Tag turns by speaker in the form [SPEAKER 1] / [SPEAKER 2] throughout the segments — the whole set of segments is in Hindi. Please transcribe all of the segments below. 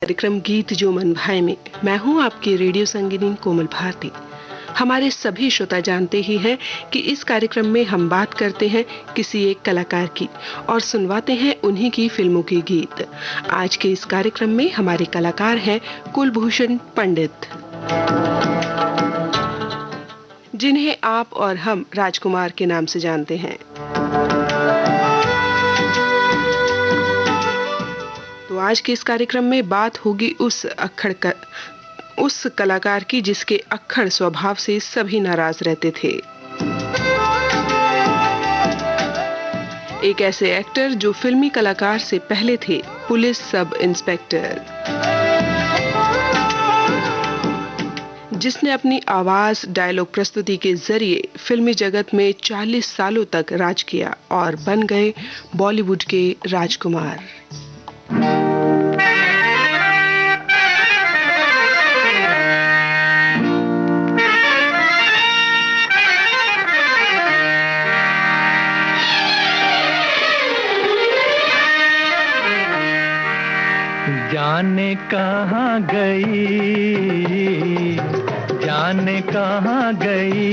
[SPEAKER 1] कार्यक्रम गीत जो मन भाए में मैं हूं आपकी रेडियो संगिनी कोमल भारती। हमारे सभी श्रोता जानते ही हैं कि इस कार्यक्रम में हम बात करते हैं किसी एक कलाकार की और सुनवाते हैं उन्हीं की फिल्मों के गीत। आज के इस कार्यक्रम में हमारे कलाकार हैं कुलभूषण पंडित, जिन्हें आप और हम राजकुमार के नाम से जानते हैं। तो आज के इस कार्यक्रम में बात होगी उस कलाकार की जिसके अक्खड़ स्वभाव से सभी नाराज रहते थे। एक ऐसे एक्टर जो फिल्मी कलाकार से पहले थे पुलिस सब इंस्पेक्टर, जिसने अपनी आवाज डायलॉग प्रस्तुति के जरिए फिल्मी जगत में 40 सालों तक राज किया और बन गए बॉलीवुड के राजकुमार।
[SPEAKER 2] जाने कहाँ गई, जाने कहाँ गई,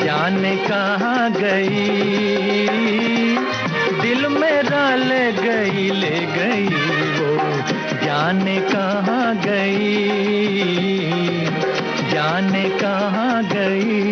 [SPEAKER 2] जाने कहाँ गई, दिल मेरा ले गई वो, जाने कहाँ गई, जाने कहाँ गई।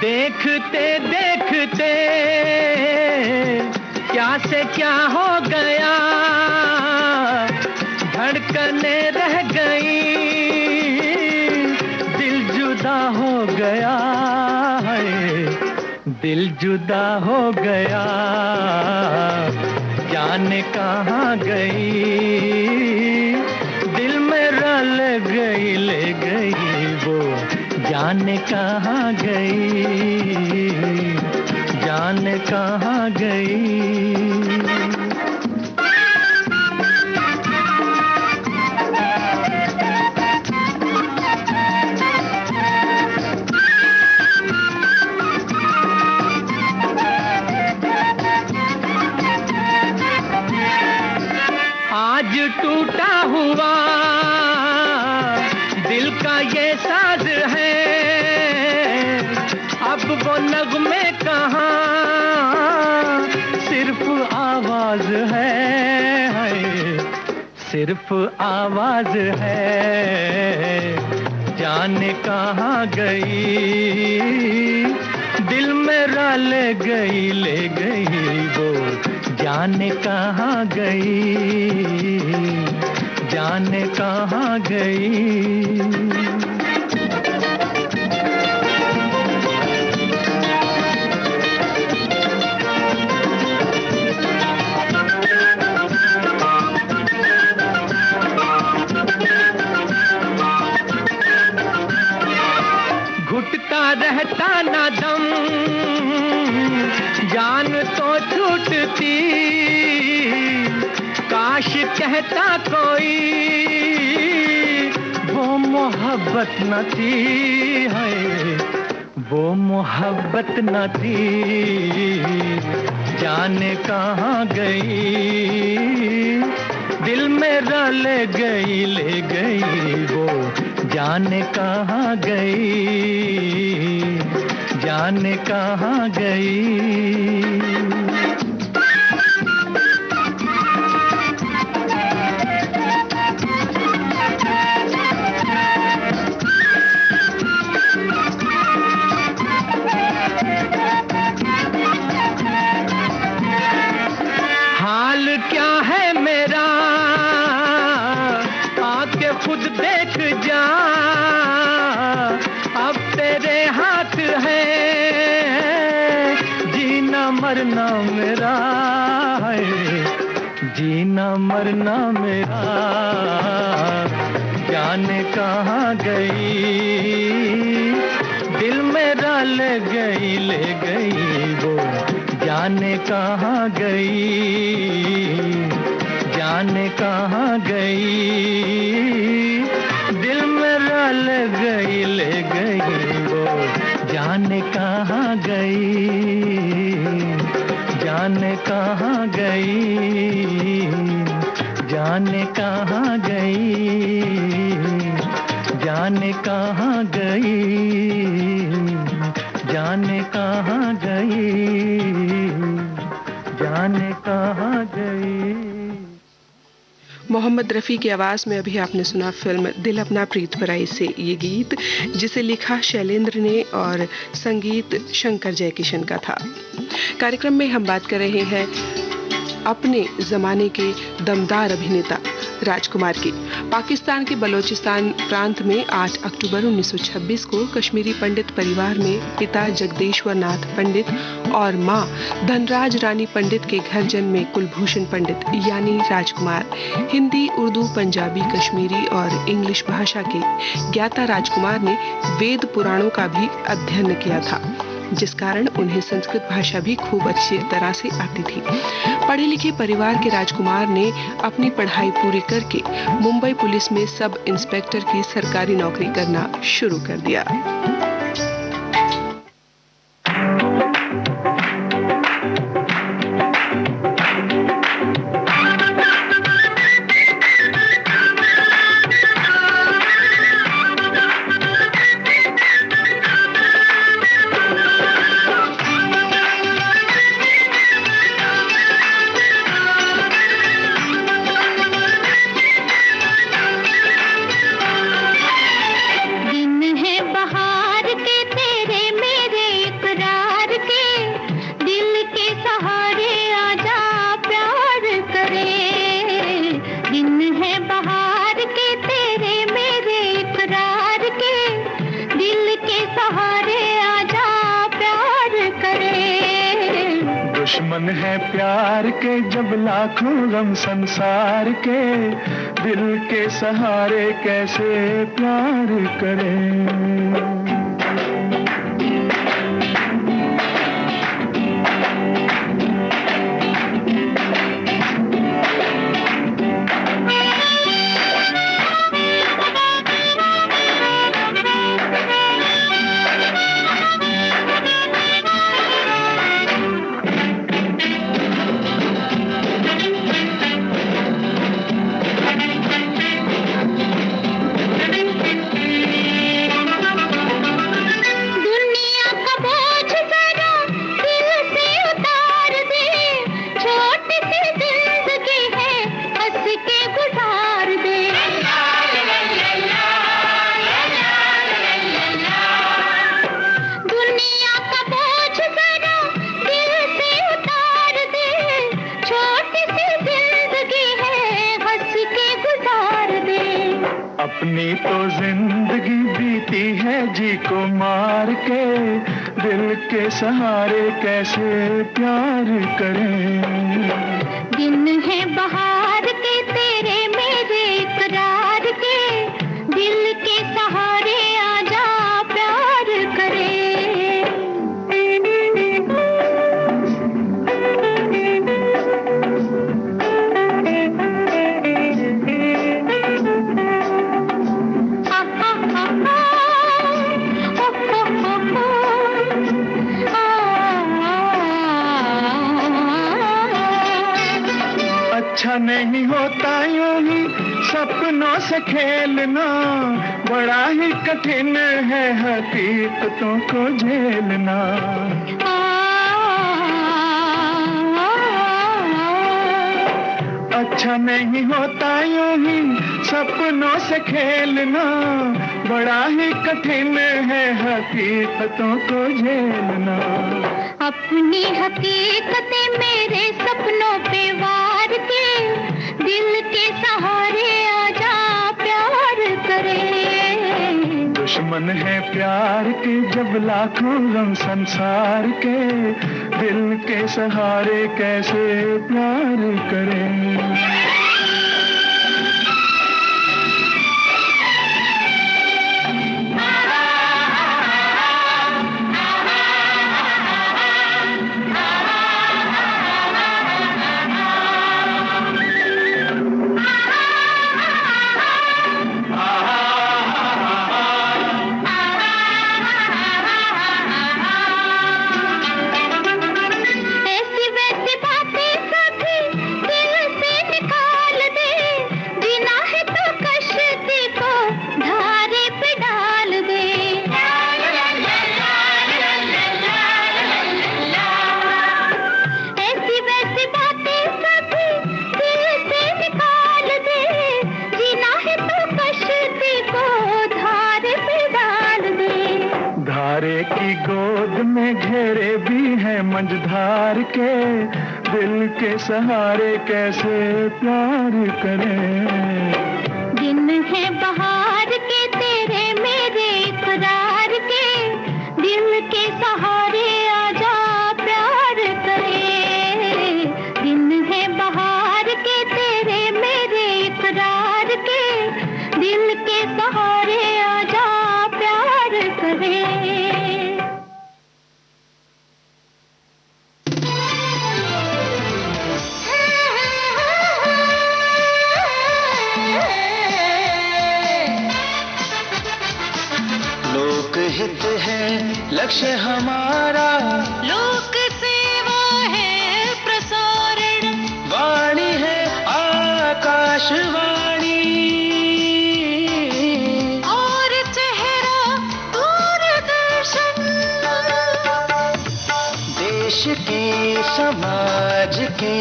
[SPEAKER 2] देखते देखते क्या से क्या हो गया, धड़कने रह गई, दिल जुदा हो गया है, दिल जुदा हो गया, जाने कहाँ गई, दिल मेरा ले गई वो, जाने कहाँ गई, जाने कहाँ गई। आज टूटा हुआ दिल का ये साज है, अब वो नगमे कहाँ, सिर्फ आवाज है, सिर्फ आवाज है, जाने कहाँ गई, दिल मेरा ले गई वो, जाने कहाँ गई, जाने कहाँ गई। घुटता रहता ना दम, जान तो छूटती, काश कहता कोई वो मोहब्बत न थी, है वो मोहब्बत न थी, जाने कहाँ गई, दिल मेरा ले गई वो, जाने कहाँ गई, जाने कहाँ गई। हाल क्या है मेरा आके खुद देख जा, अब तेरे हाथ है, जीना मरना मेरा है, जीना मरना मेरा, जाने कहाँ गई, दिल मेरा ले गई वो, जाने कहाँ गई, जाने कहाँ गई, दिल मेरा ले गई वो, जाने कहाँ गई, जाने कहाँ गई, जाने कहाँ गई, जाने कहाँ गई, जाने कहाँ गई, जाने कहाँ गई।
[SPEAKER 1] मोहम्मद रफ़ी की आवाज़ में अभी आपने सुना फिल्म दिल अपना प्रीत पराई से ये गीत, जिसे लिखा शैलेंद्र ने और संगीत शंकर जयकिशन का था। कार्यक्रम में हम बात कर रहे हैं अपने ज़माने के दमदार अभिनेता राजकुमार की। पाकिस्तान के बलोचिस्तान प्रांत में 8 अक्टूबर 1926 को कश्मीरी पंडित परिवार में पिता जगदेश्वर नाथ पंडित और मां धनराज रानी पंडित के घर जन्मे कुलभूषण पंडित यानी राजकुमार हिंदी, उर्दू, पंजाबी, कश्मीरी और इंग्लिश भाषा के ज्ञाता राजकुमार ने वेद पुराणों का भी अध्ययन किया था, जिस कारण उन्हें संस्कृत भाषा भी खूब अच्छी तरह से आती थी। पढ़े लिखे परिवार के राजकुमार ने अपनी पढ़ाई पूरी करके मुंबई पुलिस में सब इंस्पेक्टर की सरकारी नौकरी करना शुरू कर दिया।
[SPEAKER 2] दुश्मन है प्यार के जब लाखों गम संसार के, दिल के सहारे कैसे प्यार करें। अपनी तो जिंदगी बीती है जी को मार के, दिल के सहारे कैसे प्यार करें।
[SPEAKER 3] दिन है बहार के तेरे मेरे इकरार के, दिल के सहारे आजा प्यार करें।
[SPEAKER 2] अच्छा नहीं होता यूं ही सपनों से खेलना, बड़ा ही कठिन है हकीकतों को झेलना। अच्छा नहीं होता यूं ही सपनों से खेलना, बड़ा ही कठिन है हकीकतों को झेलना।
[SPEAKER 3] अपनी हकीकतें मेरे सपनों पे वार के, दिल के सहारे आजा प्यार करें।
[SPEAKER 2] दुश्मन है प्यार के जब लाखों गम संसार के, दिल के सहारे कैसे प्यार करें। में घेरे भी हैं मंझधार के, दिल के सहारे कैसे प्यार करें।
[SPEAKER 3] दिन है बहार के तेरे मेरे इकरार के, दिल के सहारे आजा प्यार करे। दिन है बहार के तेरे मेरे इकरार के, दिल के सहारे आजा प्यार करे।
[SPEAKER 4] लोकहित है लक्ष्य हमारा,
[SPEAKER 3] लोक सेवा है प्रसारण,
[SPEAKER 4] वाणी है आकाशवाणी,
[SPEAKER 3] और चेहरा दूरदर्शन।
[SPEAKER 4] देश की समाज की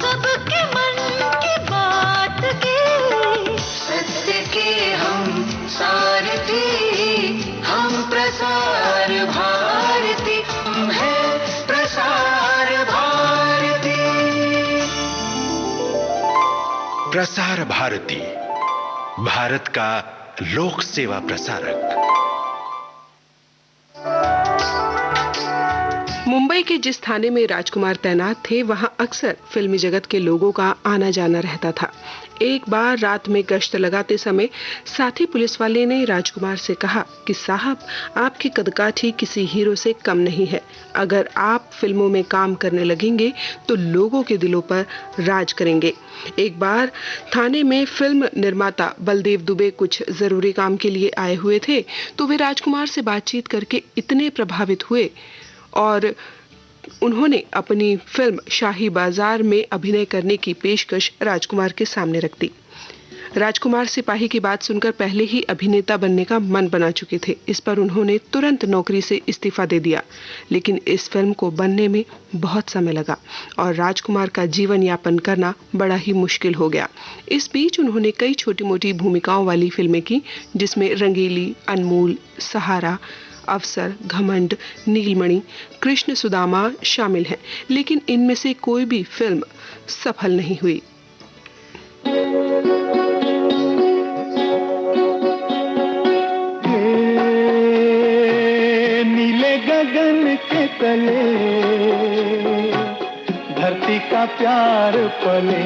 [SPEAKER 3] सबके मन की बात की,
[SPEAKER 4] सत्य के हम सारथी, हम प्रसार भारती, हम है प्रसार भारती।
[SPEAKER 5] प्रसार भारती, भारत का लोक सेवा प्रसारक।
[SPEAKER 1] मुंबई के जिस थाने में राजकुमार तैनात थे, वहां अक्सर फिल्मी जगत के लोगों का आना जाना रहता था। एक बार रात में गश्त लगाते समय साथी पुलिस वाले ने राजकुमार से कहा कि साहब, आपकी कदकाठी किसी हीरो से कम नहीं है। अगर आप फिल्मों में काम करने लगेंगे तो लोगों के दिलों पर राज करेंगे। एक बार थाने में फिल्म निर्माता बलदेव दुबे कुछ जरूरी काम के लिए आए हुए थे, तो वे राजकुमार से बातचीत करके इतने प्रभावित हुए और उन्होंने अपनी फिल्म शाही बाजार में अभिनय करने की पेशकश राजकुमार के सामने रख दी। राजकुमार सिपाही की बात सुनकर पहले ही अभिनेता बनने का मन बना चुके थे। इस पर उन्होंने तुरंत नौकरी से इस्तीफा दे दिया, लेकिन इस फिल्म को बनने में बहुत समय लगा और राजकुमार का जीवन यापन करना बड़ा ही मुश्किल हो गया। इस बीच उन्होंने कई छोटी मोटी भूमिकाओं वाली फिल्में की, जिसमें रंगीली, अनमोल, सहारा, अवसर, घमंड, नीलमणि, कृष्ण सुदामा शामिल हैं, लेकिन इनमें से कोई भी फिल्म सफल नहीं हुई।
[SPEAKER 2] नीले गगन के तले धरती का प्यार पले,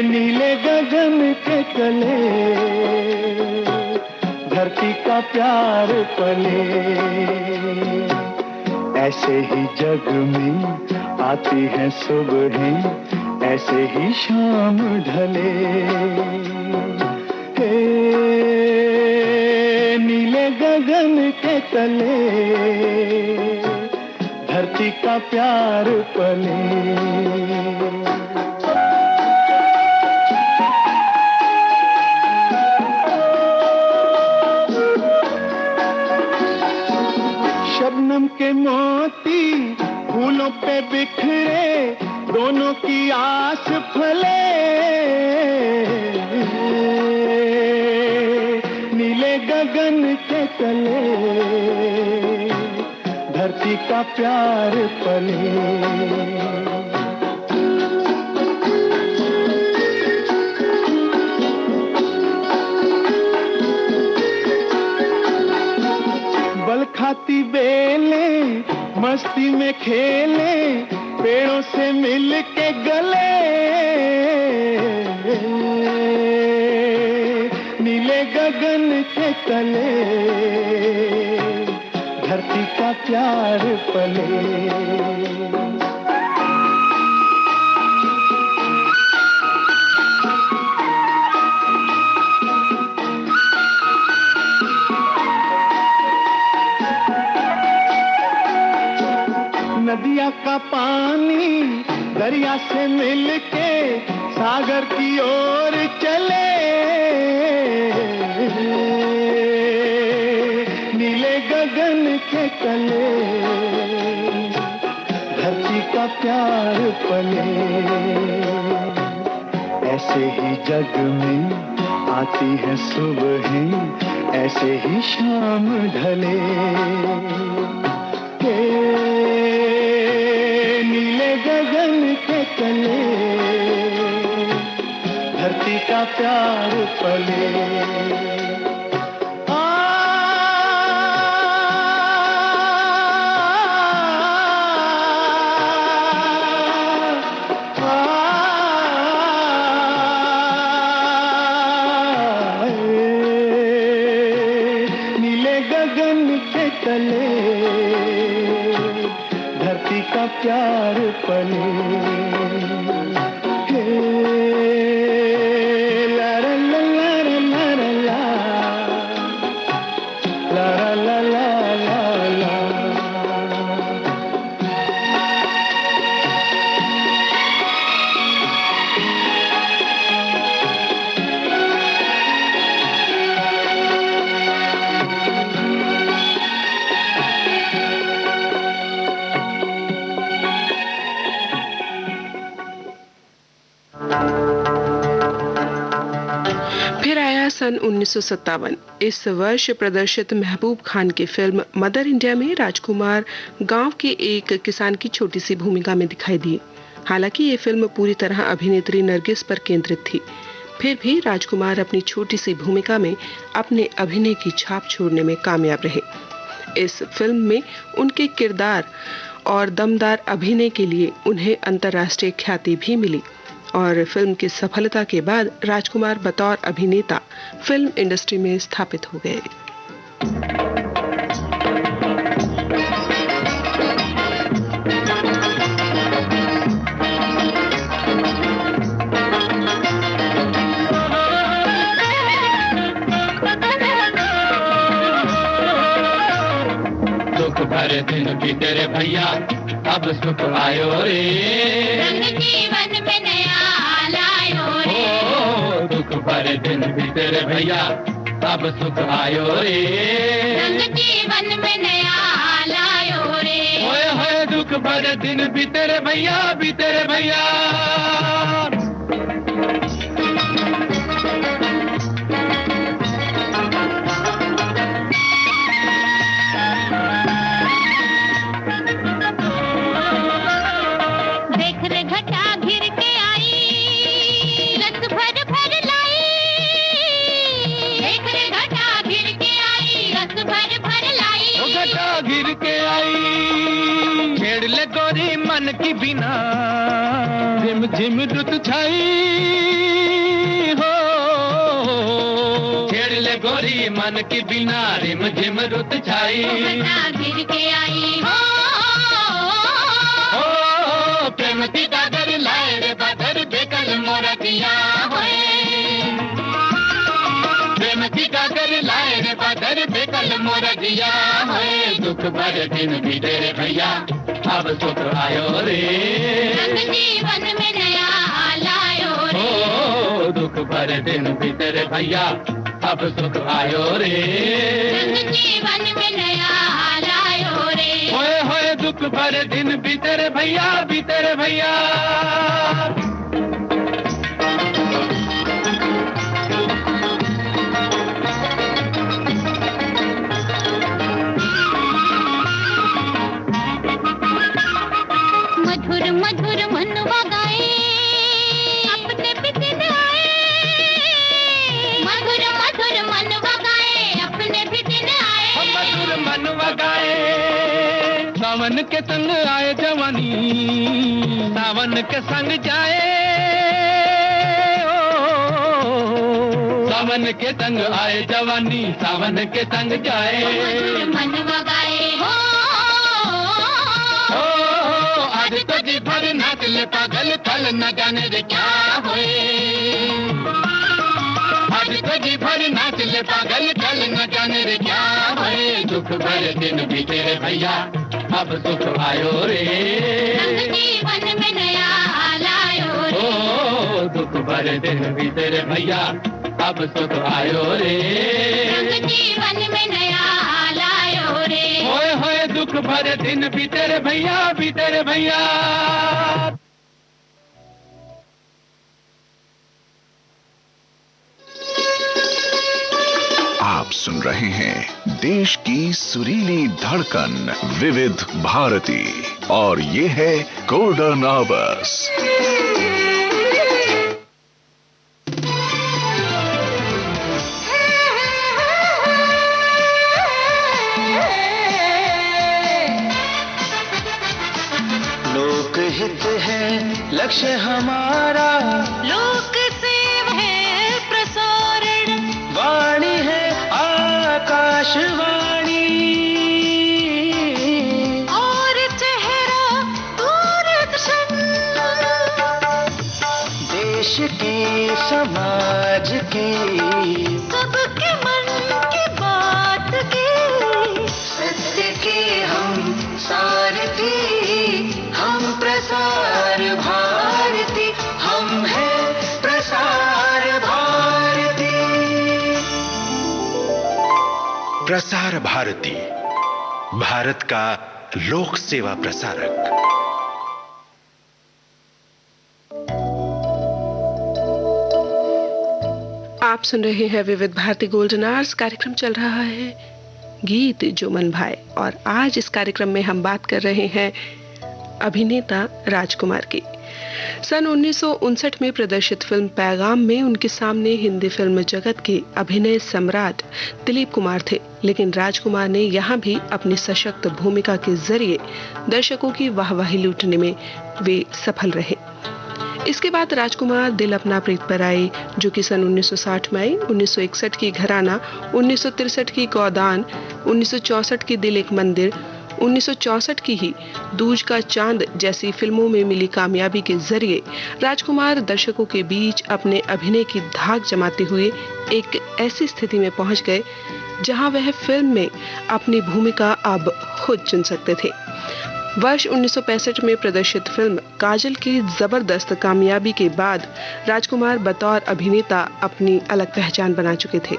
[SPEAKER 2] नीले गगन के तले धरती का प्यार पले। ऐसे ही जग में आती है सुबह, ऐसे ही शाम ढले। नीले गगन के तले धरती का प्यार पले। शबनम के मोती फूलों पे बिखरे, दोनों की आस फले। नीले गगन के तले धरती का प्यार पले। बल खाती बेले मस्ती में खेले, पेड़ों से मिल के गले। नीले गगन के तले धरती का प्यार पले। नदिया का पानी दरिया से मिलके सागर की ओर चले। नीले गगन के तले धरती का प्यार पले। ऐसे ही जग में आती है सुबह, ऐसे ही शाम ढले के नीले गगन के तले धरती का प्यार पले प्यार पले हे ला ला ला ला ला ला ला ला ला ला ला
[SPEAKER 1] फिर आया सन 1957। इस वर्ष प्रदर्शित महबूब खान की फिल्म मदर इंडिया में राजकुमार गांव के एक किसान की छोटी सी भूमिका में दिखाई दिए। हालांकि ये फिल्म पूरी तरह अभिनेत्री नरगिस पर केंद्रित थी, फिर भी राजकुमार अपनी छोटी सी भूमिका में अपने अभिनय की छाप छोड़ने में कामयाब रहे। इस फिल्म में उनके किरदार और दमदार अभिनय के लिए उन्हें अंतर्राष्ट्रीय ख्याति भी मिली और फिल्म की सफलता के बाद राजकुमार बतौर अभिनेता फिल्म इंडस्ट्री में स्थापित हो गए।
[SPEAKER 6] दुख भरे दिन बीते रे भैया, अब सुख आयो रे,
[SPEAKER 3] रंग जीवन में नया लायो रे।
[SPEAKER 6] ओ दुख भरे दिन बीते रे भैया, अब सुख आयो रे,
[SPEAKER 3] रंग जीवन में नया लायो रे।
[SPEAKER 6] ओए होए दुख भरे दिन बीते रे भैया, बीते रे भैया। गिर के आई छेड़ ले गोरी मन की बिना, झिम झिम रुत छाई हो, छेड़ ले गोरी मन की बिना, रिम झिम रुत छाई।
[SPEAKER 3] गिर के आई हो,
[SPEAKER 6] प्रेम की दादर लाए रे बादर बेकल मोरा दिया होए, प्रेम की दादर लाए रे बादर बेकल मोरा दिया होए। दुख भरे दिन बीते रे भैया, अब सुख आयो रे,
[SPEAKER 3] रंग जीवन में नया लायो रे।
[SPEAKER 6] ओ दुख भरे दिन बीते रे भैया, अब सुख आयो रे,
[SPEAKER 3] रंग जीवन में नया लायो रे।
[SPEAKER 6] होए होए दुख भरे दिन बीते रे भैया, बीते रे भैया।
[SPEAKER 3] मधुर मधुर मनवा गाए, अपने बिपिन आए। मधुर मधुर मनवा गाए, अपने बिपिन आए।
[SPEAKER 6] मधुर मनवा गाए, सावन के संग आए जवानी, सावन के संग जाए, सावन के संग आए जवानी, सावन के संग जाए।
[SPEAKER 3] मधुर मनवा गाए हो,
[SPEAKER 6] आज तो जी भर नाच ले पागल, कल न जाने रे क्या होए। आज तो जी भर नाच ले पागल, कल न जाने रे क्या होए। दुख भरे दिन बीते रे भैया, अब सुख आयो रे,
[SPEAKER 3] रंग जीवन में नया लायो रे।
[SPEAKER 6] ओ दुख भरे दिन बीते रे भैया, अब सुख आयो रे,
[SPEAKER 3] रंग जीवन में नया लायो रे।
[SPEAKER 6] होए होए दुख भरे दिन बीते रे भैया, बीते रे भैया।
[SPEAKER 5] आप
[SPEAKER 7] सुन रहे हैं देश की सुरीली धड़कन विविध भारती और ये है गोल्डन आवर्स।
[SPEAKER 4] लोकहित है लक्ष्य हमारा,
[SPEAKER 3] लोक सेवा है प्रसारण,
[SPEAKER 4] वाणी है आकाशवाणी
[SPEAKER 3] और चेहरा दूरदर्शन।
[SPEAKER 4] देश के समाज के
[SPEAKER 3] सबके मन की बात की,
[SPEAKER 4] सत्य के हम सारथी, हम प्रसार भारती, हम हैं प्रसार भारती।
[SPEAKER 5] प्रसार भारती, भारत का लोक सेवा प्रसारक।
[SPEAKER 1] आप सुन रहे हैं विविध भारती गोल्डन आवर्स। कार्यक्रम चल रहा है गीत जो मन भाए और आज इस कार्यक्रम में हम बात कर रहे हैं अभिनेता राजकुमार की। सन 1959 में प्रदर्शित फिल्म पैगाम में उनके सामने हिंदी फिल्म जगत के अभिनय सम्राट दिलीप कुमार थे, लेकिन राजकुमार ने यहाँ भी अपनी सशक्त भूमिका के जरिए दर्शकों की वाहवाही लूटने में वे सफल रहे। इसके बाद राजकुमार दिल अपना प्रीत पर आए, जो कि सन 1960 में आई, 1961 की घराना, 1963 की गोदान, 1964 की दिल एक मंदिर, 1964 की ही दूज का चांद जैसी फिल्मों में मिली कामयाबी के जरिए राजकुमार दर्शकों के बीच अपने अभिनय की धाक जमाते हुए एक ऐसी स्थिति में पहुंच गए जहां वह फिल्म में अपनी भूमिका अब खुद चुन सकते थे। वर्ष 1965 में प्रदर्शित फिल्म काजल की जबरदस्त कामयाबी के बाद राजकुमार बतौर अभिनेता अपनी अलग पहचान बना चुके थे।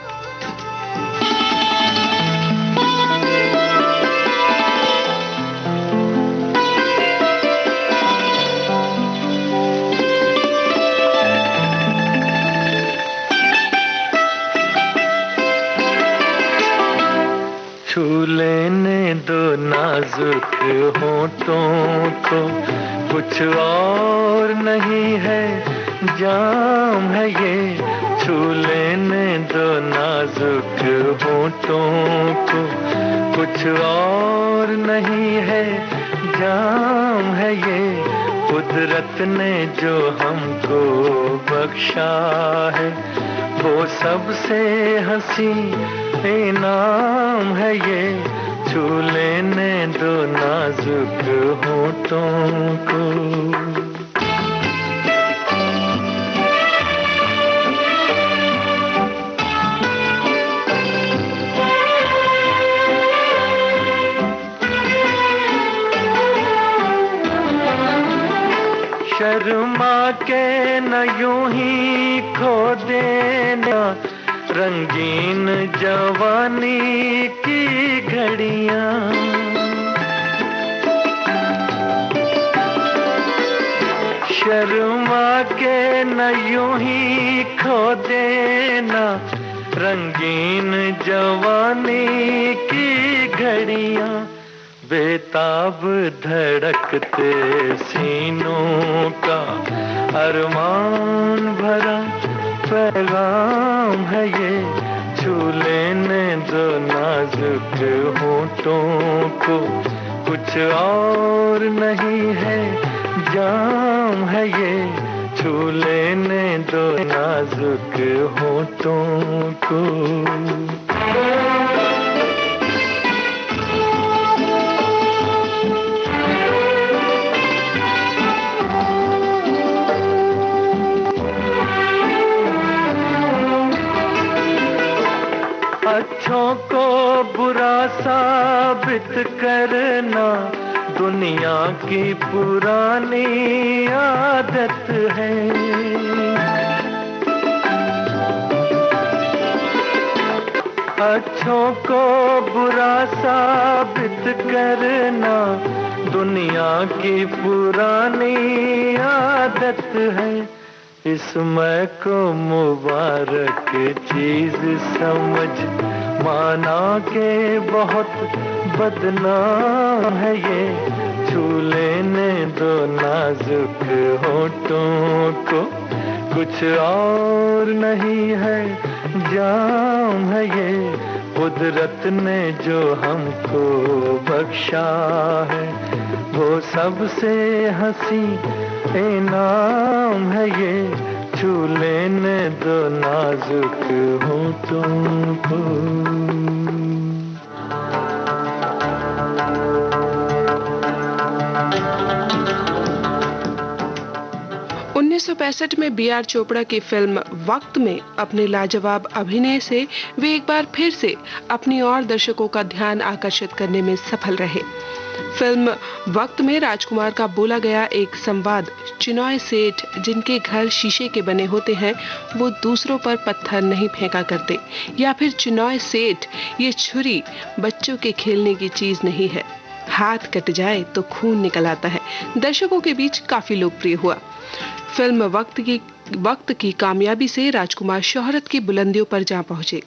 [SPEAKER 2] छू लेने दो नाजुक होठों को, कुछ और नहीं है जाम है ये। छू लेने दो नाजुक होठों को, कुछ और नहीं है जाम है ये। कुदरत ने जो हमको बख्शा है वो सबसे हंसी इनाम है ये। छू लेने दो नाजुक होठों को। शर्मा के न यूं ही खो देना रंगीन जवानी की घड़ियां। शर्मा के न यूं ही खो देना रंगीन जवानी की घड़ियां। बेताब धड़कते सीनों का अरमान भरा पैगाम है ये। छू लेने दो नाजुक होठों को, कुछ और नहीं है जाम है ये। छू लेने दो नाजुक होठों को। अच्छों को बुरा साबित करना दुनिया की पुरानी आदत है। अच्छों को बुरा साबित करना दुनिया की पुरानी आदत है। इसमें को मुबारक चीज समझ माना के बहुत बदनाम है ये, छू लेने दो नाजुक होठों को, कुछ और नहीं है जाम है ये, कुदरत ने जो हमको बख्शा है, वो सबसे हंसी इनाम है ये, छू लेने दो नाजुक होठों को।
[SPEAKER 1] 1965 में बी आर चोपड़ा की फिल्म वक्त में अपने लाजवाब अभिनय से वे एक बार फिर से अपनी और दर्शकों का ध्यान आकर्षित करने में सफल रहे। फिल्म वक्त में राजकुमार का बोला गया एक संवाद, चिनॉय सेठ जिनके घर शीशे के बने होते हैं वो दूसरों पर पत्थर नहीं फेंका करते, या फिर चिनॉय सेठ ये छुरी बच्चों के खेलने की चीज नहीं है, हाथ कट जाए तो खून निकल आता है, दर्शकों के बीच काफी लोकप्रिय हुआ। फिल्म वक्त की कामयाबी से राजकुमार शोहरत की बुलंदियों पर जा पहुंचे।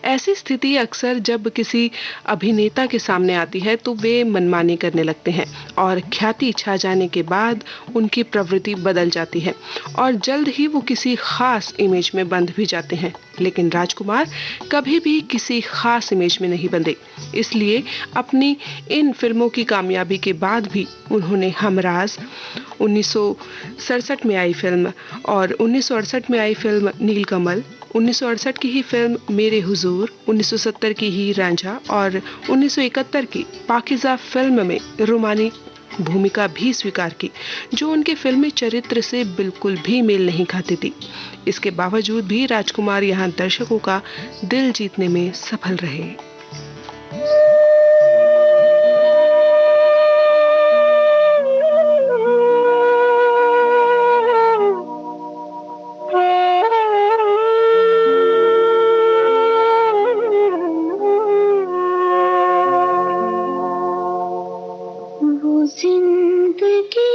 [SPEAKER 1] ऐसी स्थिति अक्सर जब किसी अभिनेता के सामने आती है तो वे मनमानी करने लगते हैं और ख्याति छा जाने के बाद उनकी प्रवृत्ति बदल जाती है और जल्द ही वो किसी खास इमेज में बंध भी जाते हैं। लेकिन राजकुमार कभी भी किसी खास इमेज में नहीं बंधे, इसलिए अपनी इन फिल्मों की कामयाबी के बाद भी उन्होंने हमराज 1967 में आई फिल्म और 1968 में आई फिल्म नीलकमल, 1968 की ही फिल्म मेरे हुजूर, 1970 की ही रांझा और 1971 की पाकीज़ा फिल्म में रोमानी भूमिका भी स्वीकार की, जो उनके फिल्मी चरित्र से बिल्कुल भी मेल नहीं खाती थी। इसके बावजूद भी राजकुमार यहाँ दर्शकों का दिल जीतने में सफल रहे।
[SPEAKER 3] जिंदगी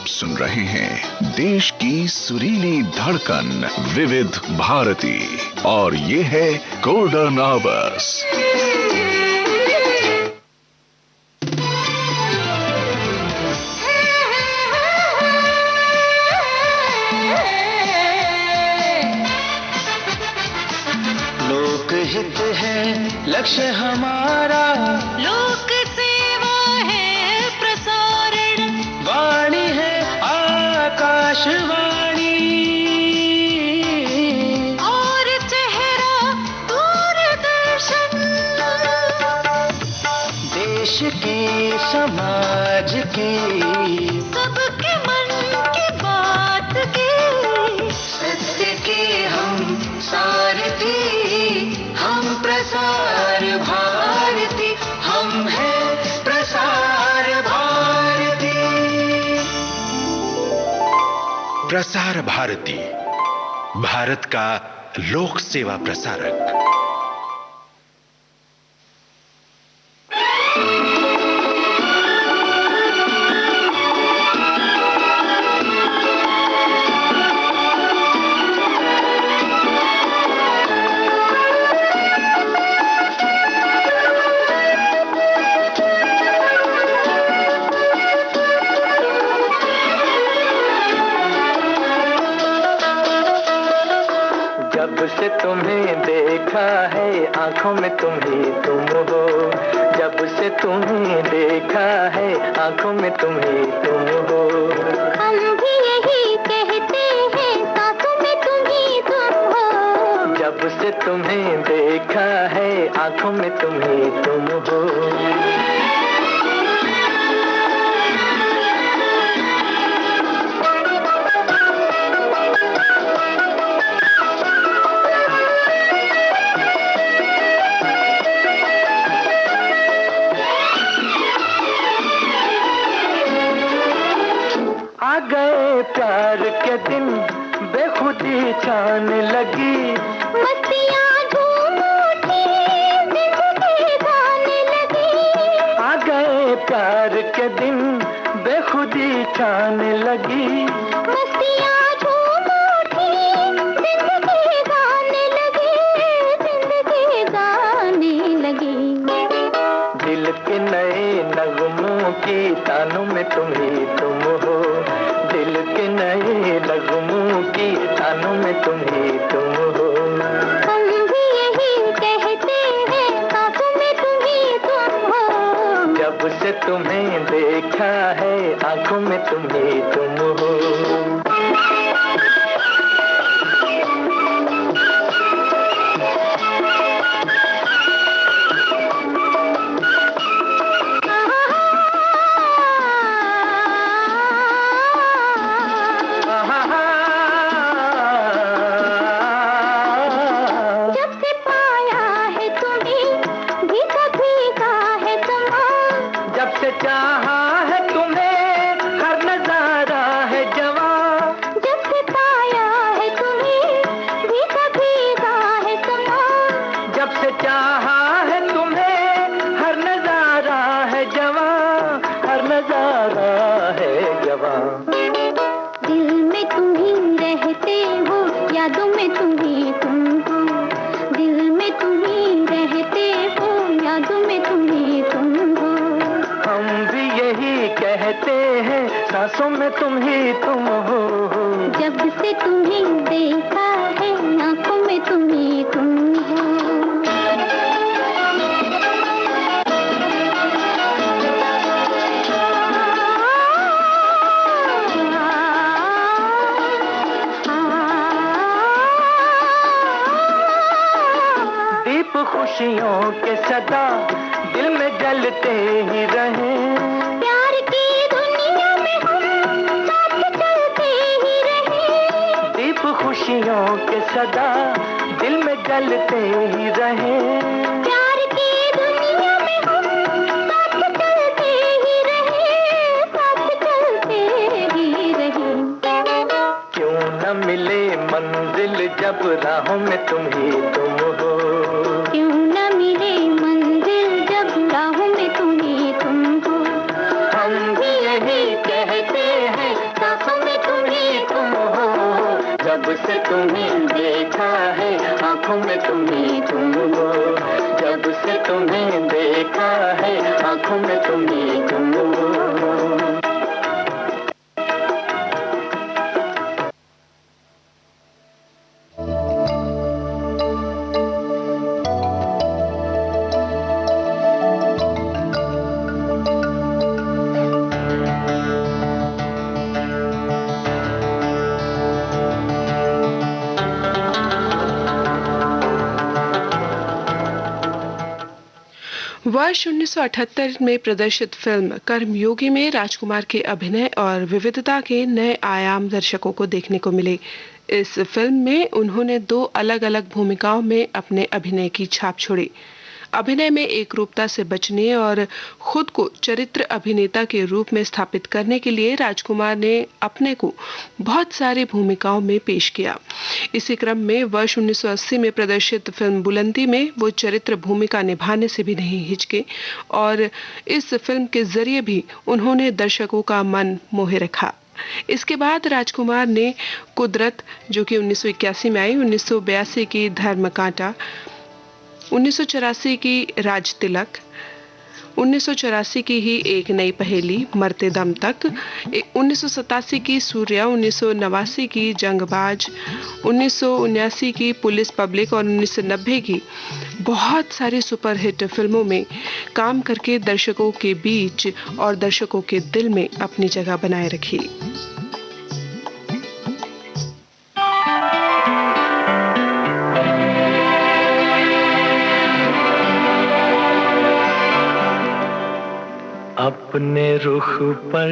[SPEAKER 7] सुन रहे हैं देश की सुरीली धड़कन विविध भारती और ये है गोल्डन आवर्स।
[SPEAKER 4] लोकहित है लक्ष्य हमारा,
[SPEAKER 3] लोक सेवा है प्रसारण,
[SPEAKER 4] वाणी है आकाशवाणी
[SPEAKER 3] और चेहरा दूरदर्शन।
[SPEAKER 4] देश की समाज की
[SPEAKER 3] सबके मन की बात की,
[SPEAKER 4] सत्य के हम सारथी, हम प्रसार भारती, हम हैं प्रसार भारती।
[SPEAKER 5] प्रसार भारती, भारत का लोक सेवा प्रसारक।
[SPEAKER 2] जब से तुम्हें देखा है आंखों में तुम ही तुम हो, जब से तुम्हें देखा है आंखों में तुम ही तुम हो।
[SPEAKER 3] हम भी यही कहते हैं सांसों में तुम ही तुम हो,
[SPEAKER 2] जब से तुम्हें देखा है आंखों में तुम ही तुम हो। आ गए प्यार के दिन बेखुदी छाने लगी,
[SPEAKER 3] मस्तियाँ झूम उठी जिंदगी गाने लगी।
[SPEAKER 2] आ गए प्यार के दिन बेखुदी छाने लगी,
[SPEAKER 3] मस्तियाँ झूम उठी जिंदगी गाने लगी, जिंदगी गाने लगी।
[SPEAKER 2] दिल के नए नगमों की तानों में तुम ही तुम हो, दिल के नए नगमों की तानों में तुम ही तुम हो।
[SPEAKER 3] हम भी यही कहते हैं सांसों में तुम ही तुम हो,
[SPEAKER 2] जब से तुम्हें देखा है आंखों में तुम ही तुम हो।
[SPEAKER 3] जब से पाया है तुम्हें भीगा भीगा है समा,
[SPEAKER 2] जब से चाहा है तुम्हें हर नजारा है जवां,
[SPEAKER 3] जब से पाया है तुम्हें भीगा भीगा है समा,
[SPEAKER 2] जब से चाहा है तुम्हें हर नजारा है जवां, हर नजारा है जवां।
[SPEAKER 3] दिल में तुम ही रहते हो, यादों में तुम ही तुम हो, दिल में तुम ही रहते हो, यादों में तुम ही तुम हो।
[SPEAKER 2] हम भी यही कहते हैं सांसों में तुम ही तुम हो,
[SPEAKER 3] जब से तुम्हें देखा है आंखों में तुम ही तुम हो।
[SPEAKER 2] दीप खुशियों के सदा दिल में जलते ही रहे,
[SPEAKER 3] प्यार की दुनिया में हम साथ चलते ही रहे,
[SPEAKER 2] दीप खुशियों के सदा दिल में जलते ही रहे।
[SPEAKER 3] प्यार की दुनिया में हम साथ चलते ही रहे, साथ चलते ही रहे।
[SPEAKER 2] क्यों न मिले मंजिल जब राहों में तुम ही तुम हो,
[SPEAKER 3] क्यों न मिले मंजिल जब राहों में तुम ही तुम हो।
[SPEAKER 2] हम भी यही कहते हैं से तुम्हें देखा है आंखों में तुम्ही तुम हो, जब से तुम्हें देखा है आंखों में तुम्ही तुम हो।
[SPEAKER 1] वर्ष 1978 में प्रदर्शित फिल्म कर्मयोगी में राजकुमार के अभिनय और विविधता के नए आयाम दर्शकों को देखने को मिले। इस फिल्म में उन्होंने 2 अलग-अलग भूमिकाओं में अपने अभिनय की छाप छोड़ी। अभिनय में एक रूपता से बचने और खुद को चरित्र अभिनेता के रूप में स्थापित करने के लिए राजकुमार ने अपने को बहुत सारी भूमिकाओं में पेश किया। इसी क्रम में वर्ष 1980 में प्रदर्शित फिल्म बुलंदी में वो चरित्र भूमिका निभाने से भी नहीं हिचके और इस फिल्म के जरिए भी उन्होंने दर्शकों का मन मोहे रखा। इसके बाद राजकुमार ने कुदरत, जो कि 1981 में आई, 1982 की धर्मकांटा, 1984 की राज तिलक, 1984 की ही एक नई पहेली मरते दम तक, 1987 की सूर्या, 1989 की जंगबाज, 1979 की पुलिस पब्लिक और 1990 की बहुत सारी सुपरहिट फिल्मों में काम करके दर्शकों के बीच और दर्शकों के दिल में अपनी जगह बनाए रखी।
[SPEAKER 2] अपने रुख पर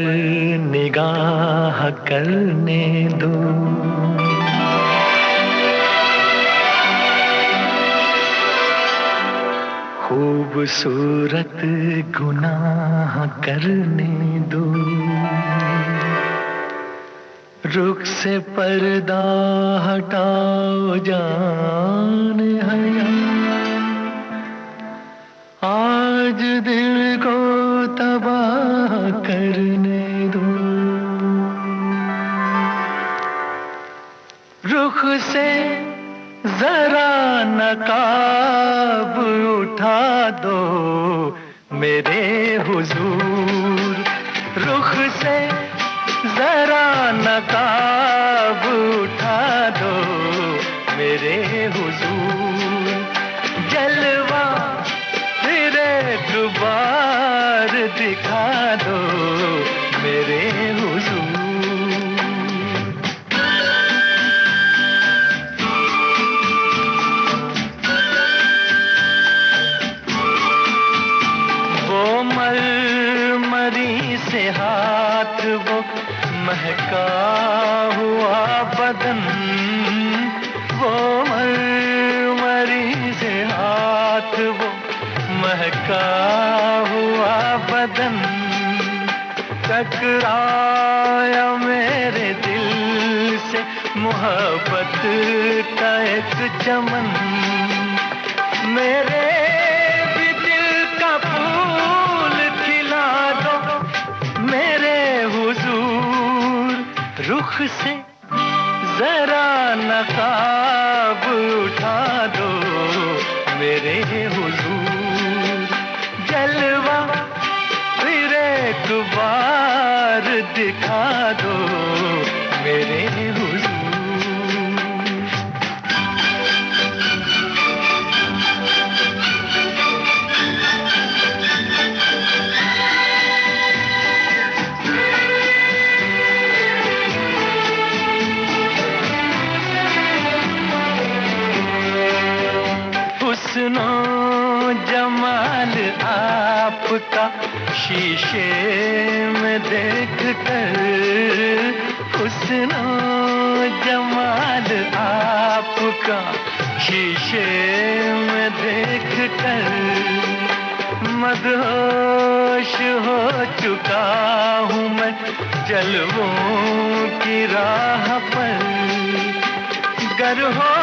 [SPEAKER 2] निगाह करने दो, खूबसूरत गुनाह करने दो, रुख से पर्दा हटाओ जान हया, आज दिल को तबाह करने दो, रुख से जरा नकाब उठा दो मेरे हुजूर, रुख से जरा नकाब उठा दो मेरे हुजूर, जलवा फिर एक बार दिखा दो मेरे हुजूर। वो मरमरी से हाथ, वो महका हुआ बदन, वो मरमरी से हाथ, वो महका हुआ बदन, टकराया मेरे दिल से मोहब्बत का एक चमन, मेरे भी दिल का फूल खिला दो मेरे हुजूर, रुख से जरा नकाब उठा दो मेरे हुजूर, जलवा फिर एक बार दिखा दो मेरे हुजूर। हुस्नो जमाल आपका शीशे में देख कर, हुस्नो जमाल आपका शीशे में देख कर, मदहोश हो चुका हूँ मैं जलवों की राह पर, गर हो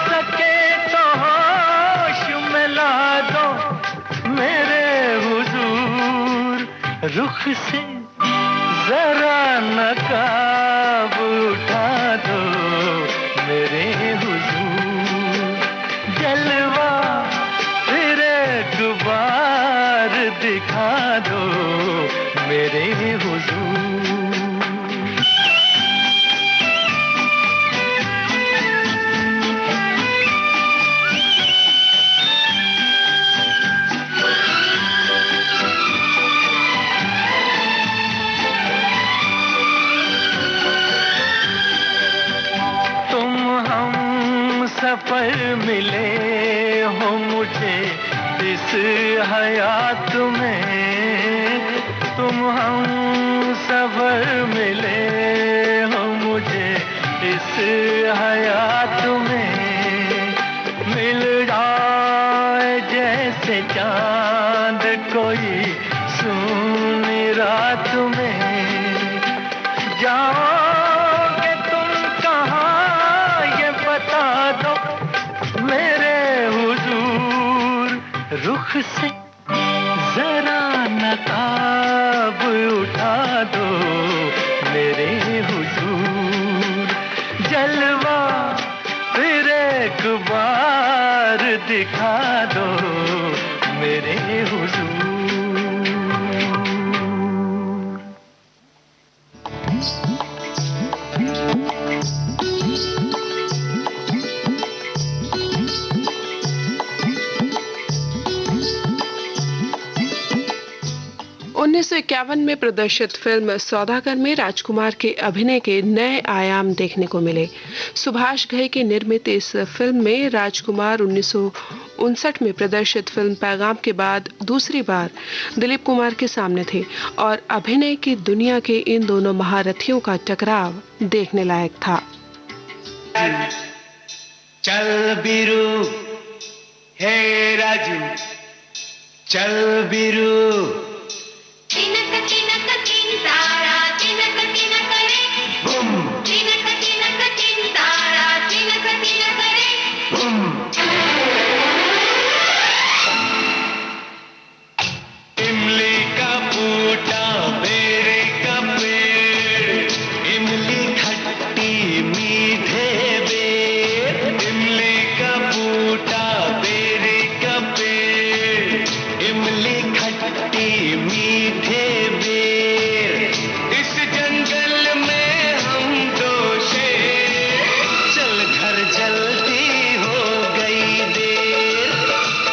[SPEAKER 2] सके तो होश में ला दो मेरे हुजूर, रुख से जरा नकाब उठा दो दो मेरे हुजूर। सफर मिले हो मुझे इस हयात में, तुम हम सफर मिले हो मुझे इस हयात में। मिल जाए जैसे चांद कोई सुनी रात में, जाओगे तुम कहाँ ये बता दो मेरे हुजूर। रुख से जरा नकाब उठा दो मेरे हुजूर। जलवा फिर एक बार दिखा दो मेरे हुजूर।
[SPEAKER 1] उन्नीस 1951 में प्रदर्शित फिल्म सौदागर में राजकुमार के अभिनय के नए आयाम देखने को मिले। सुभाष घई के निर्मित इस फिल्म में राजकुमार 1959 में प्रदर्शित फिल्म पैगाम के बाद दूसरी बार दिलीप कुमार के सामने थे और अभिनय की दुनिया के इन दोनों महारथियों का टकराव देखने लायक था।
[SPEAKER 6] चल बिरू हे राजू, चल बिरू।
[SPEAKER 3] तिनक तिनक तिनतारा तिनक तिनक रे
[SPEAKER 6] बूम,
[SPEAKER 3] तिनक तिनक तिनतारा तिनक तिनक रे
[SPEAKER 6] बूम। इमली का बूटा बेरे का पेड़, इमली खट्टी मीठे बेर। इमली का बूटा बेरे का पेड़, इमली खट्टी मीठे बेर। इस जंगल में हम दो शेर, चल घर जल्दी हो गई देर,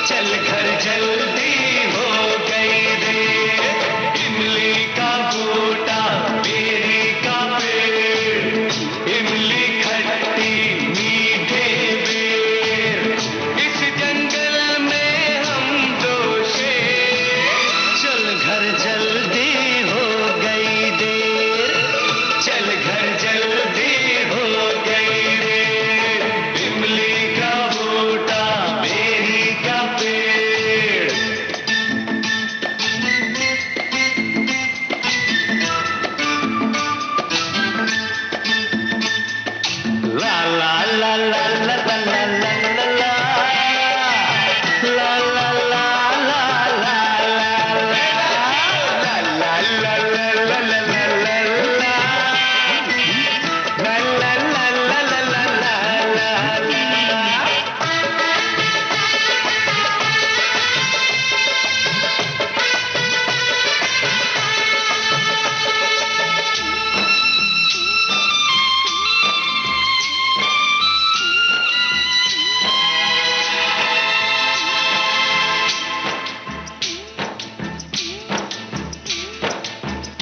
[SPEAKER 6] चल घर जल्दी हो गई देर। इमली का बूटा बेरी का पेड़, इमली खट्टी मीठे बेर। इस जंगल में हम दो शेर, चल घर जल्दी हो गई देर, चल घर जल्दी हो गई देर। इमली का बूटा बेरी का पेड़। ला ला ला ला ला ला ला ला ला ला ला ला ला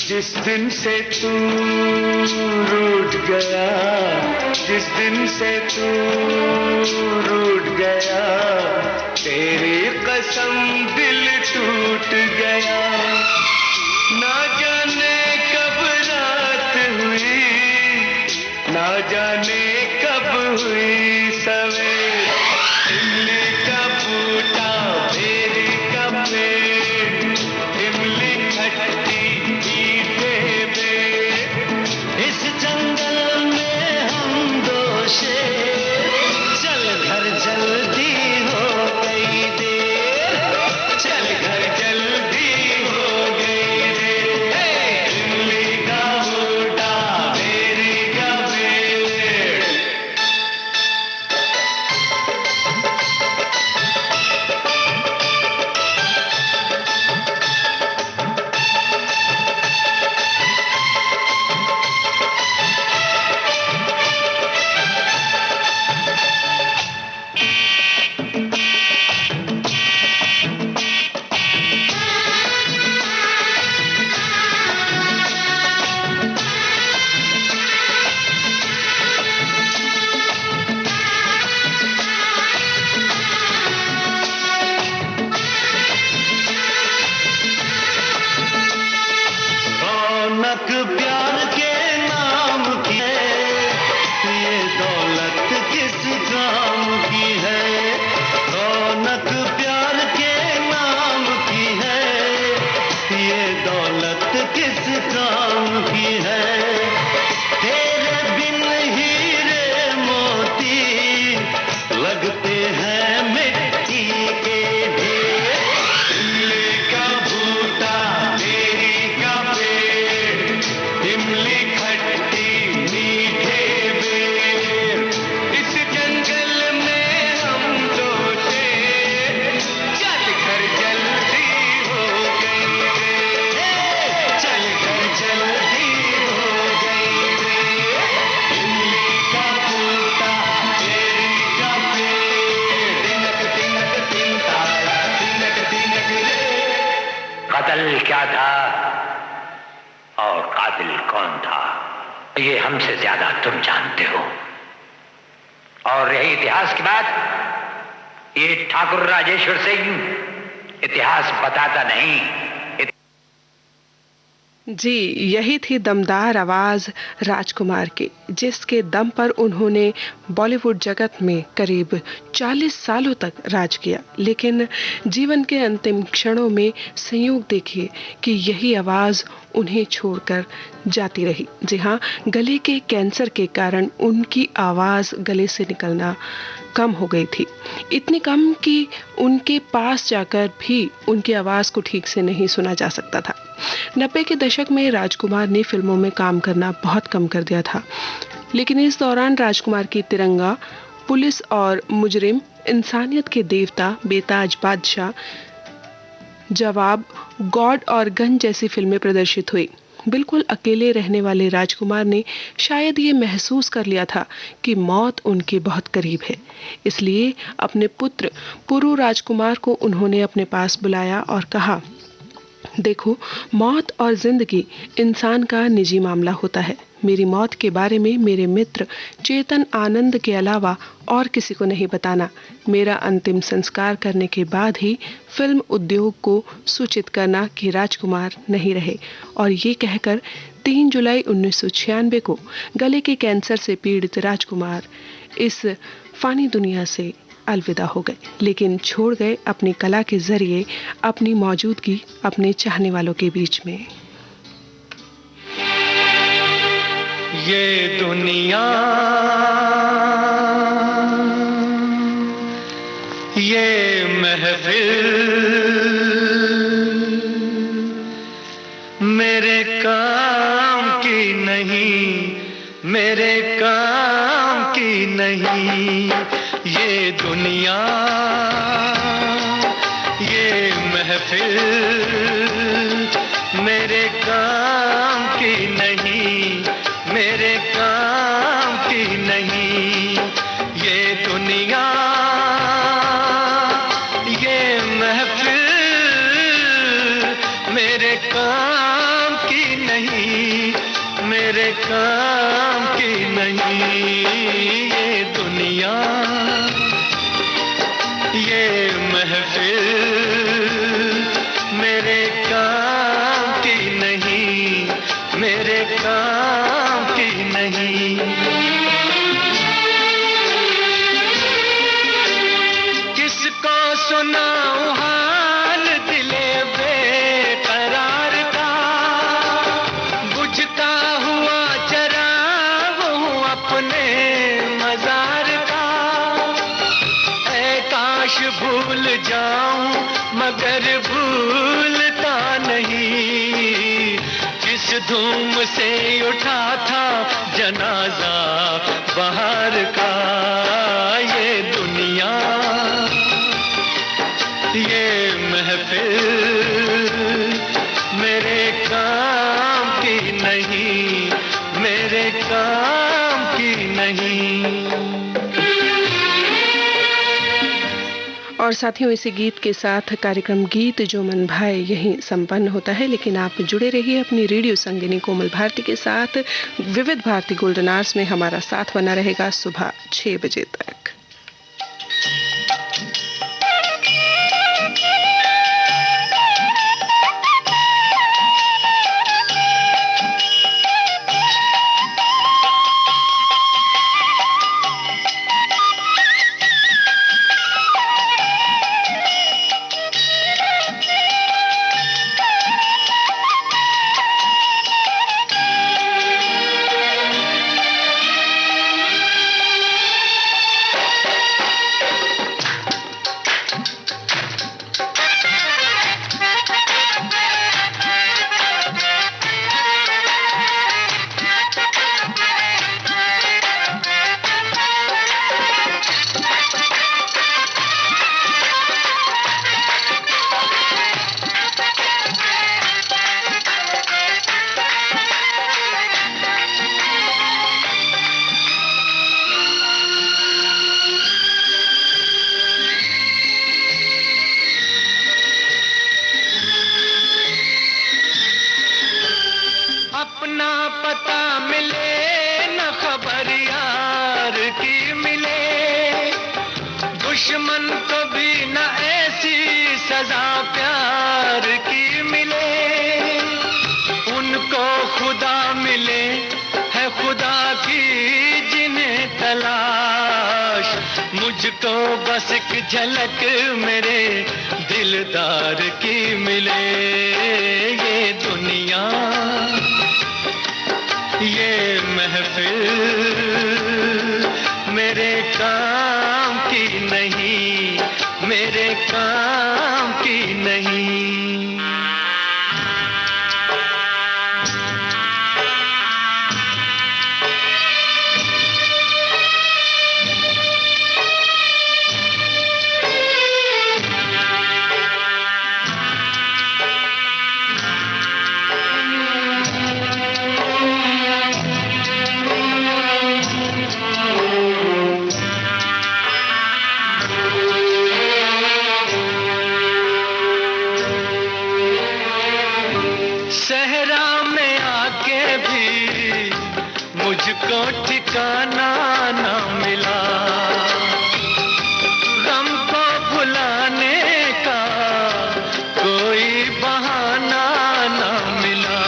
[SPEAKER 6] जिस दिन से तू रूठ गया, जिस दिन से तू रूठ गया, तेरी कसम दिल टूट गया। ना जाने कब रात हुई, ना जाने कब हुई सवेर। इमली का बूटा बेरी का पेड़, इमली खट्टी मीठे बेर। इस जंगल में हम दो शेर, चल घर जल्दी हो गई देर, चल घर जल्दी
[SPEAKER 8] रौनक प्यार के नाम की है, ये दौलत किस काम की है। रौनक प्यार के नाम की है, ये दौलत किस काम की है। तेरे बिन हीरे मोती लगते हैं मिट्टी के ढेर। इमली का बूटा, बेरी का पेड़, इमली खट्टी मीठे बेर, इस जंगल में हम दो शेर, चल कर जल्दी हो गई रे, चल कर जल्दी हो गई रे। इमली का बूटा, बेरी का पेड़, तिनक तिनक तिनतारा, तिनक तिनक रे।
[SPEAKER 9] कत्ल क्या था और कातिल कौन था, ये हमसे ज्यादा तुम जानते हो। और यही इतिहास की बात, ये ठाकुर राजेश्वर सिंह इतिहास बताता नहीं।
[SPEAKER 1] जी, यही थी दमदार आवाज राजकुमार की, जिसके दम पर उन्होंने बॉलीवुड जगत में करीब 40 सालों तक राज किया। लेकिन जीवन के अंतिम क्षणों में संयोग देखिए कि यही आवाज उन्हें छोड़कर जाती रही। जी हाँ, गले के कैंसर के कारण उनकी आवाज गले से निकलना कम हो गई थी, इतनी कम कि उनके पास जाकर भी उनकी आवाज को ठीक से नहीं सुना जा सकता था। 90 के दशक में राजकुमार ने फिल्मों में काम करना बहुत कम कर दिया था, लेकिन इस दौरान राजकुमार की तिरंगा, पुलिस और मुजरिम, इंसानियत के देवता, बेताज बादशाह, जवाब, गॉड और गन जैसी फिल्में प्रदर्शित हुई। बिल्कुल अकेले रहने वाले राजकुमार ने शायद ये महसूस कर लिया था कि मौत उनके बहुत करीब है। इसलिए अपने पुत्र पुरु राजकुमार को उन्होंने अपने पास बुलाया और कहा, देखो, मौत और जिंदगी इंसान का निजी मामला होता है। मेरी मौत के बारे में मेरे मित्र चेतन आनंद के अलावा और किसी को नहीं बताना। मेरा अंतिम संस्कार करने के बाद ही फिल्म उद्योग को सूचित करना कि राजकुमार नहीं रहे। और ये कहकर 3 जुलाई 1996 को गले के कैंसर से पीड़ित राजकुमार इस फानी दुनिया से अलविदा हो गए, लेकिन छोड़ गए अपनी कला के जरिए अपनी मौजूदगी अपने चाहने वालों के बीच में।
[SPEAKER 8] ये दुनिया, ये महफिल मेरे काम की नहीं, मेरे काम की नहीं। ये दुनिया, ये महफिल मेरे काम की नहीं, मेरे काम की नहीं। ये दुनिया, ये महफिल मेरे काम की नहीं, मेरे काम की नहीं। ये दुनिया, ये महफिल मेरे काम की नहीं, मेरे काम की नहीं। किसको सुनाऊं हाल दिले बेकरार का, बुझता हुआ चराग हूँ अपने मजार का। ऐ काश भूल जाऊं मगर भूलता नहीं, जिस धूम से उठा था जनाजा बाहर का। ये दुनिया, ये महफिल मेरे काम की नहीं, मेरे काम की नहीं।
[SPEAKER 1] और साथियों, इसी गीत के साथ कार्यक्रम गीत जो मन भाए यहीं संपन्न होता है। लेकिन आप जुड़े रहिए अपनी रेडियो संगिनी कोमल भारती के साथ। विविध भारती गोल्डन आवर्स में हमारा साथ बना रहेगा सुबह 6 बजे तक।
[SPEAKER 8] ना पता मिले न खबर यार की मिले, दुश्मन को भी न ऐसी सजा प्यार की मिले। उनको खुदा मिले है खुदा की जिन्हें तलाश, मुझको बस एक झलक मेरे दिलदार की मिले। ये दुनिया ये महफिल मेरे काम की नहीं, मेरे काम की नहीं। मुझको ठिकाना ना मिला, गम को भुलाने का कोई बहाना ना मिला।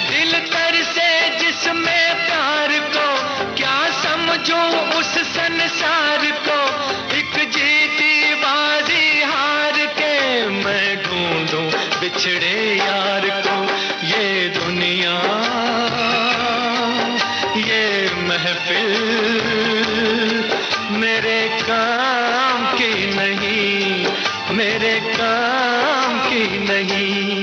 [SPEAKER 8] दिल तर से जिसमें प्यार को क्या समझूं उस संसार को, एक जीती बाजी हार के मैं ढूंढूं बिछड़े यार को। ये दुनिया ये महफिल मेरे काम की नहीं, मेरे काम की नहीं।